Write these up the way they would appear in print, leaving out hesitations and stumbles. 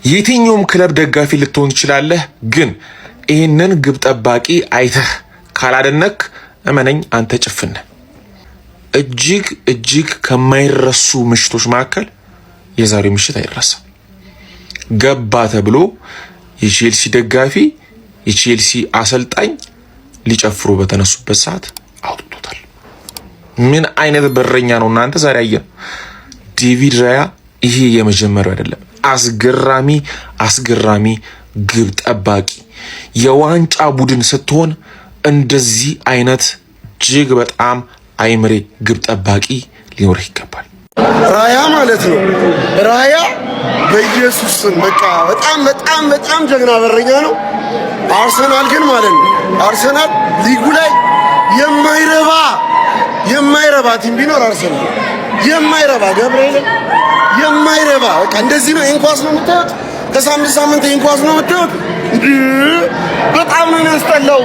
የትኛውም ክለብ ደጋፊ ልትሆን ይችላልህ፣ ግን ይህንን ግብ ጠባቂ አይተህ ካላደነክ እመነኝ አንተ ጭፍን። እጅግ ከማይረሱ ምሽቶች መካከል የዛሬው ምሽት አይረሳም። ገባ ተብሎ የቼልሲ ደጋፊ የቼልሲ አሰልጣኝ ሊጨፍሩ በተነሱበት ሰዓት አውጥቶታል። ምን አይነት በረኛ ነው እናንተ ዛሬ አየን። ዴቪድ ራያ ይሄ የመጀመሪያው አይደለም። አስገራሚ ግብ ጠባቂ የዋንጫ ቡድን ስትሆን እንደዚህ አይነት እጅግ በጣም አይምሬ ግብ ጠባቂ ሊኖርህ ይገባል። ራያ ማለት ነው። ራያ በኢየሱስ በቃ በጣም ጀግና በረኛ ነው። አርሰናል ግን ማለት ነው አርሰናል ሊጉ ላይ የማይረባ ቲም ቢኖር አርሰናል የማይረባ ገብርኤል የማይረባ በቃ እንደዚህ ነው። ኢንኳስ ነው የምታዩት፣ ከሳምንት ኢንኳስ ነው የምታዩት። በጣም ነው የሚያስጠላው፣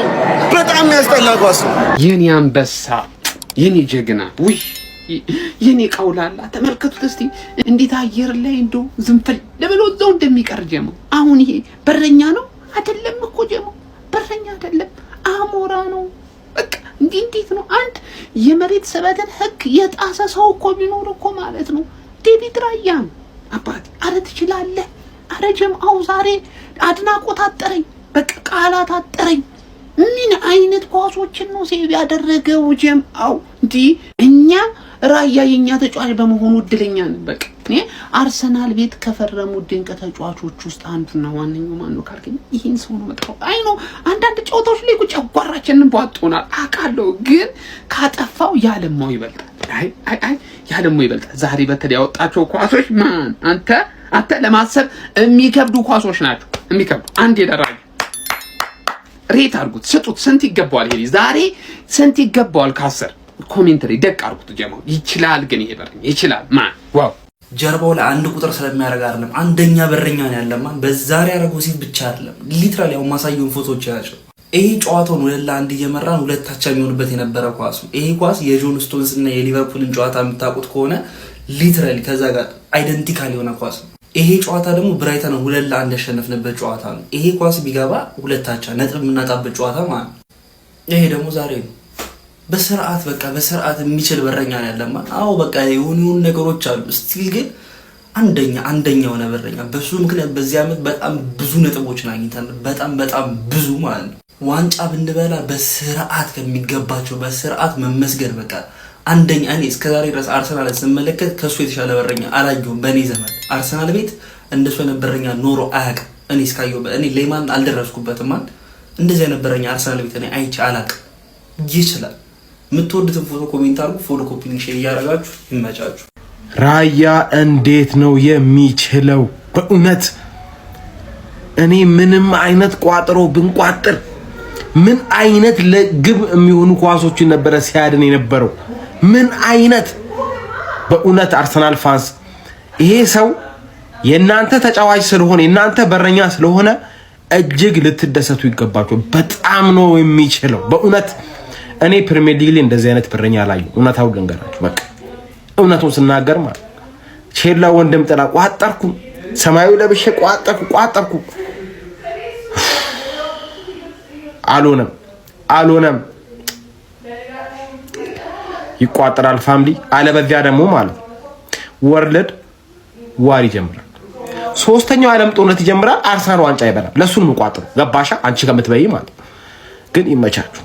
በጣም የሚያስጠላ ኳስ ነው። የኔ አንበሳ፣ የኔ ጀግና፣ ውይ የኔ ቀውላላ ተመልከቱት እስቲ እንዴት አየር ላይ እንደው ዝንፈል ለብሎ እዛው እንደሚቀር ጀመው። አሁን ይሄ በረኛ ነው አይደለም እኮ ጀመው፣ በረኛ አይደለም አሞራ ነው። በቃ እንዴት ነው አንድ የመሬት ሰበትን ህግ የጣሰ ሰው እኮ ቢኖር እኮ ማለት ነው ዴቪድ ራያ አባቴ። አረ ትችላለህ። አረ ጀምአው ዛሬ አድናቆት አጠረኝ፣ በቃ ቃላት አጠረኝ። ምን አይነት ኳሶችን ነው ሴቭ ያደረገው ጀምአው። እንዴ እኛ ራያ የኛ ተጫዋች በመሆኑ እድለኛ ነን። በቃ እኔ አርሰናል ቤት ከፈረሙ ድንቅ ተጫዋቾች ውስጥ አንዱና ዋነኛው ማን ነው ካልከኝ ይሄን ሰው ነው መጣው። አይ ነው አንዳንድ ጨዋታዎች ላይ ጨጓራችንን ቧጥቶናል አውቃለሁ፣ ግን ካጠፋው ያለማው ይበልጣል። አይ ያለማው ይበልጣል። ዛሬ በተለይ ያወጣቸው ኳሶች ማን አንተ ለማሰብ የሚከብዱ ኳሶች ናቸው። የሚከብዱ አንድ የደራጅ ሬት አድርጉት፣ ስጡት። ስንት ይገባዋል ይሄ ዛሬ ስንት ይገባዋል? ካሰር ኮሜንት ላይ ደቅ አድርጉት። ጀማው ይችላል፣ ግን ይሄ በረኛ ይችላል። ማን ዋው ጀርባው ላይ አንድ ቁጥር ስለሚያደርግ አይደለም አንደኛ በረኛ ነው ያለማን። በዛሬ ያደረገው ሲት ብቻ አይደለም ሊትራሊ ያው ማሳየውን ፎቶዎች ያቸው። ይሄ ጨዋታውን 2-1 እየመራን 2 አቻ የሚሆንበት የነበረ ኳስ ነው። ይሄ ኳስ የጆን ስቶንስ እና የሊቨርፑልን ጨዋታ የምታውቁት ከሆነ ሊትራሊ ከዛ ጋር አይደንቲካል የሆነ ኳስ ነው። ይሄ ጨዋታ ደግሞ ብራይተን 2-1 ያሸነፍንበት ጨዋታ ነው። ይሄ ኳስ ቢገባ 2 አቻ ነጥብ የምናጣበት ጨዋታ ማለት ነው። ይሄ ደግሞ ዛሬ ነው። በስርዓት የሚችል በረኛ ነው ያለማ። አዎ በቃ የሆኑ ነገሮች አሉ። ስቲል ግን አንደኛ ሆነ በረኛ። በሱ ምክንያት በዚህ ዓመት በጣም ብዙ ነጥቦችን አግኝተን በጣም ብዙ ማለት ነው። ዋንጫ ብንበላ በስርዓት ከሚገባቸው በስርዓት መመስገን በቃ አንደኛ። እኔ እስከዛሬ ድረስ አርሰናል ስመለከት ከሱ የተሻለ በረኛ አላየሁም። በእኔ ዘመን አርሰናል ቤት እንደሱ የነበረኛ ኖሮ አያውቅም። እኔ እስካየሁ እኔ ሌማን አልደረስኩበትም። እንደዚህ የነበረኛ አርሰናል ቤት እኔ አይቼ አላውቅም። ይችላል። የምትወዱትን ፎቶ ኮሜንት አድርጉ። ፎሎ ኮፒ ሊንክ ሼር እያደረጋችሁ ይመቻችሁ። ራያ እንዴት ነው የሚችለው? በእውነት እኔ ምንም አይነት ቋጥሮ ብንቋጥር ምን አይነት ለግብ የሚሆኑ ኳሶችን ነበረ ሲያድን የነበረው። ምን አይነት በእውነት አርሰናል ፋንስ ይሄ ሰው የናንተ ተጫዋች ስለሆነ የናንተ በረኛ ስለሆነ እጅግ ልትደሰቱ ይገባችሁ። በጣም ነው የሚችለው በእውነት። እኔ ፕሪሚየር ሊግ ላይ እንደዚህ አይነት በረኛ አላየሁ። እውነታው ልንገራችሁ፣ በቃ እውነቱን ስናገር ማለት ቼላ ወንድም ጥላ ቋጠርኩ፣ ሰማያዊ ለብሼ ቋጠርኩ። አልሆነም። ይቋጠራል ፋሚሊ። አለበዚያ ደግሞ ማለት ወርልድ ዋር ይጀምራል። ሶስተኛው ዓለም ጦርነት ይጀምራል። አርሰናል ዋንጫ ይበላል። ለሱን ምቋጥሩ ገባሻ? አንቺ ከምትበይ ማለት ግን ይመቻችሁ።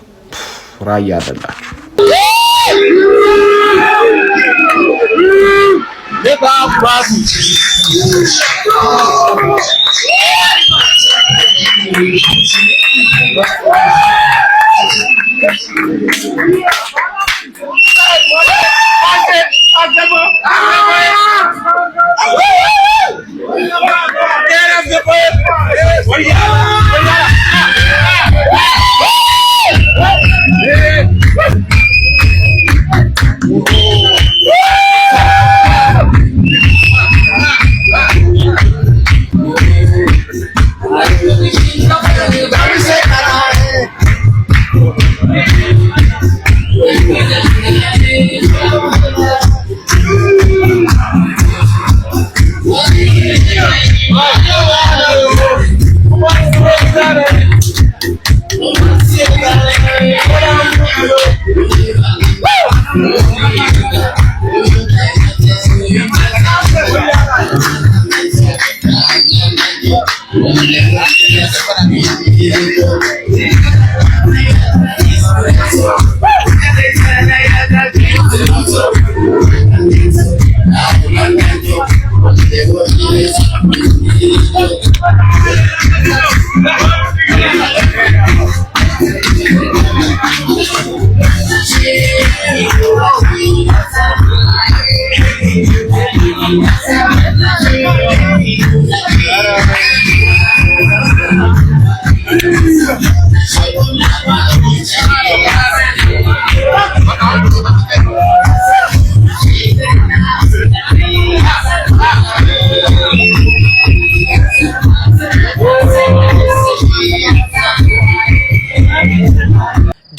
ራያ አይደላችሁ።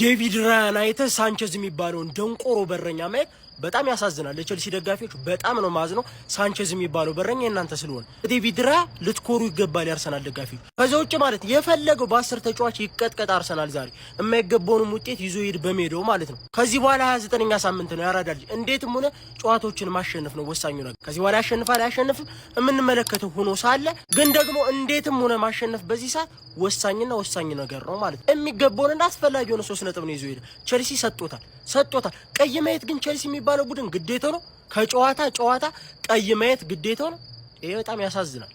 ዴቪድ ራያን አይተህ ሳንቼዝ የሚባለውን ደንቆሮ በረኛ ማየት በጣም ያሳዝናል። ለቸልሲ ደጋፊዎች በጣም ነው ማዝነው። ሳንቼዝ የሚባለው በረኛ እናንተ ስለሆነ ዴቪድ ራያ ልትኮሩ ይገባል የአርሰናል ደጋፊዎች። ከዛ ውጭ ማለት የፈለገው በ10 ተጫዋች ይቀጥቀጥ አርሰናል ዛሬ የማይገባውንም ውጤት ይዞ ይሄድ በሜዳው ማለት ነው። ከዚህ በኋላ 29ኛ ሳምንት ነው ያራዳል። እንዴትም ሆነ ጨዋታዎችን ማሸነፍ ነው ወሳኙ ነገር። ከዚህ በኋላ ያሸንፋል አያሸንፍም የምንመለከተው ሆኖ ሳለ ግን ደግሞ እንዴትም ሆነ ማሸነፍ በዚህ ሰዓት ወሳኝና ወሳኝ ነገር ነው ማለት ነው። የሚገባውንና አስፈላጊ ሆነ 3 ነጥብ ነው ይዞ ሄደ። ቸልሲ ሰጥቶታል። ቀይ ማየት ግን ቸልሲ የሚባለው ቡድን ግዴታው ነው። ከጨዋታ ቀይ ማየት ግዴታው ነው። ይሄ በጣም ያሳዝናል።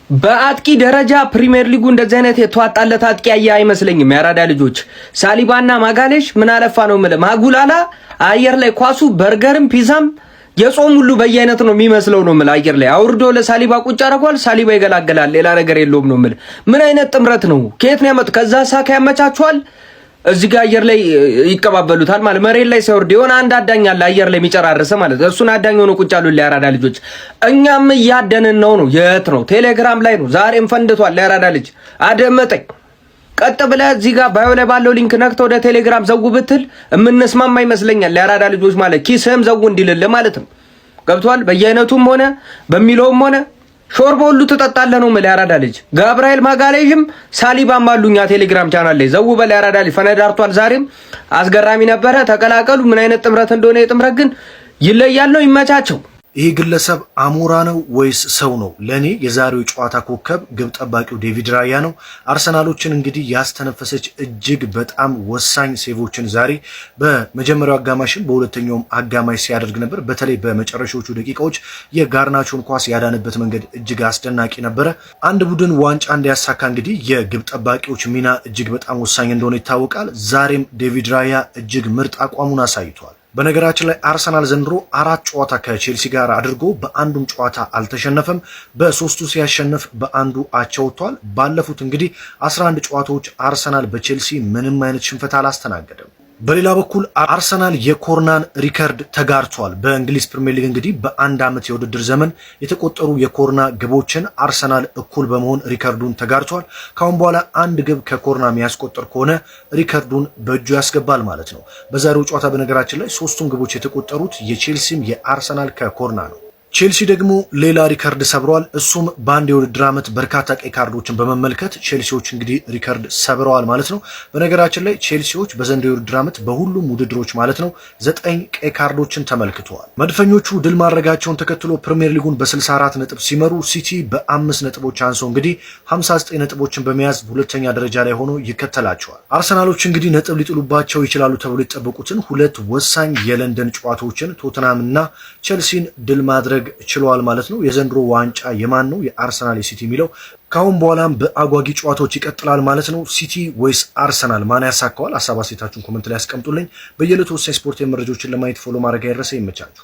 በአጥቂ ደረጃ ፕሪሚየር ሊጉ እንደዚህ አይነት የተዋጣለት አጥቂ ያየ አይመስለኝም። ያራዳ ልጆች ሳሊባና ማጋሌሽ ምን አለፋ ነው ማለት ማጉላላ አየር ላይ ኳሱ በርገርም ፒዛም የጾም ሁሉ በየአይነት ነው የሚመስለው ነው ማለት አየር ላይ አውርዶ ለሳሊባ ቁጭ አረጋል። ሳሊባ ይገላገላል። ሌላ ነገር የለውም ነው ማለት ምን አይነት ጥምረት ነው? ከየት ነው ያመጡ? ከዛ ሳካ ያመቻቸዋል። እዚህ ጋር አየር ላይ ይቀባበሉታል ማለት መሬት ላይ ሲወርድ የሆነ አንድ አዳኝ አለ አየር ላይ የሚጨራርሰ ማለት እሱን አዳኝ ሆኖ ቁጭ አሉ ያራዳ ልጆች። እኛም እያደንን ነው። የት ነው? ቴሌግራም ላይ ነው። ዛሬም ፈንድቷል ያራዳ ልጅ። አደመጠኝ ቀጥ ብለህ እዚህ ጋር ባዮ ላይ ባለው ሊንክ ነክተህ ወደ ቴሌግራም ዘው ብትል የምንስማማ ይመስለኛል። ያራዳ ልጆች ማለት ኪስህም ዘው እንዲልልህ ማለት ነው። ገብቷል? በየአይነቱም ሆነ በሚለውም ሆነ ሾርባ ሁሉ ትጠጣለህ ነው ማለት ያራዳ ልጅ። ጋብርኤል ማጋሌዥም ሳሊባም አሉኛ ቴሌግራም ቻናል ላይ ዘው በል ያራዳ ልጅ ፈነዳርቷል። ዛሬም አስገራሚ ነበረ። ተቀላቀሉ። ምን አይነት ጥምረት እንደሆነ የጥምረት ግን ይለያል ነው። ይመቻቸው። ይህ ግለሰብ አሞራ ነው ወይስ ሰው ነው? ለኔ የዛሬው ጨዋታ ኮከብ ግብ ጠባቂው ዴቪድ ራያ ነው። አርሰናሎችን እንግዲህ ያስተነፈሰች እጅግ በጣም ወሳኝ ሴቮችን ዛሬ በመጀመሪያው አጋማሽም በሁለተኛውም አጋማሽ ሲያደርግ ነበር። በተለይ በመጨረሻዎቹ ደቂቃዎች የጋርናቾን ኳስ ያዳነበት መንገድ እጅግ አስደናቂ ነበረ። አንድ ቡድን ዋንጫ እንዲያሳካ እንግዲህ የግብ ጠባቂዎች ሚና እጅግ በጣም ወሳኝ እንደሆነ ይታወቃል። ዛሬም ዴቪድ ራያ እጅግ ምርጥ አቋሙን አሳይቷል። በነገራችን ላይ አርሰናል ዘንድሮ 4 ጨዋታ ከቼልሲ ጋር አድርጎ በአንዱም ጨዋታ አልተሸነፈም። በ3ቱ ሲያሸንፍ በአንዱ አቻ ወጥቷል። ባለፉት እንግዲህ 11 ጨዋታዎች አርሰናል በቼልሲ ምንም አይነት ሽንፈት አላስተናገደም። በሌላ በኩል አርሰናል የኮርናን ሪከርድ ተጋርቷል። በእንግሊዝ ፕሪሚየር ሊግ እንግዲህ በአንድ ዓመት የውድድር ዘመን የተቆጠሩ የኮርና ግቦችን አርሰናል እኩል በመሆን ሪከርዱን ተጋርቷል። ካሁን በኋላ አንድ ግብ ከኮርና የሚያስቆጥር ከሆነ ሪከርዱን በእጁ ያስገባል ማለት ነው። በዛሬው ጨዋታ በነገራችን ላይ 3ቱም ግቦች የተቆጠሩት የቼልሲም የአርሰናል ከኮርና ነው። ቼልሲ ደግሞ ሌላ ሪከርድ ሰብረዋል። እሱም በአንድ የውድድር ዓመት በርካታ ቀይ ካርዶችን በመመልከት ቼልሲዎች እንግዲህ ሪከርድ ሰብረዋል ማለት ነው። በነገራችን ላይ ቼልሲዎች በዘንድሮው የውድድር ዓመት በሁሉም ውድድሮች ማለት ነው 9 ቀይ ካርዶችን ተመልክተዋል። መድፈኞቹ ድል ማድረጋቸውን ተከትሎ ፕሪሚየር ሊጉን በ64 ነጥብ ሲመሩ፣ ሲቲ በ5 ነጥቦች አንሶ እንግዲህ 59 ነጥቦችን በመያዝ ሁለተኛ ደረጃ ላይ ሆኖ ይከተላቸዋል። አርሰናሎች እንግዲህ ነጥብ ሊጥሉባቸው ይችላሉ ተብሎ የተጠበቁትን 2 ወሳኝ የለንደን ጨዋታዎችን ቶተናምና ቼልሲን ድል ማድረግ ችለዋል ማለት ነው። የዘንድሮ ዋንጫ የማን ነው? የአርሰናል የሲቲ የሚለው ካሁን በኋላም በአጓጊ ጨዋታዎች ይቀጥላል ማለት ነው። ሲቲ ወይስ አርሰናል ማን ያሳካዋል? ሀሳብ አስተያየታችሁን ኮሜንት ላይ አስቀምጡልኝ። በየዕለቱ ወሳኝ ስፖርታዊ መረጃዎችን ለማየት ፎሎ ማድረግ አይረሳ። ይመቻችሁ።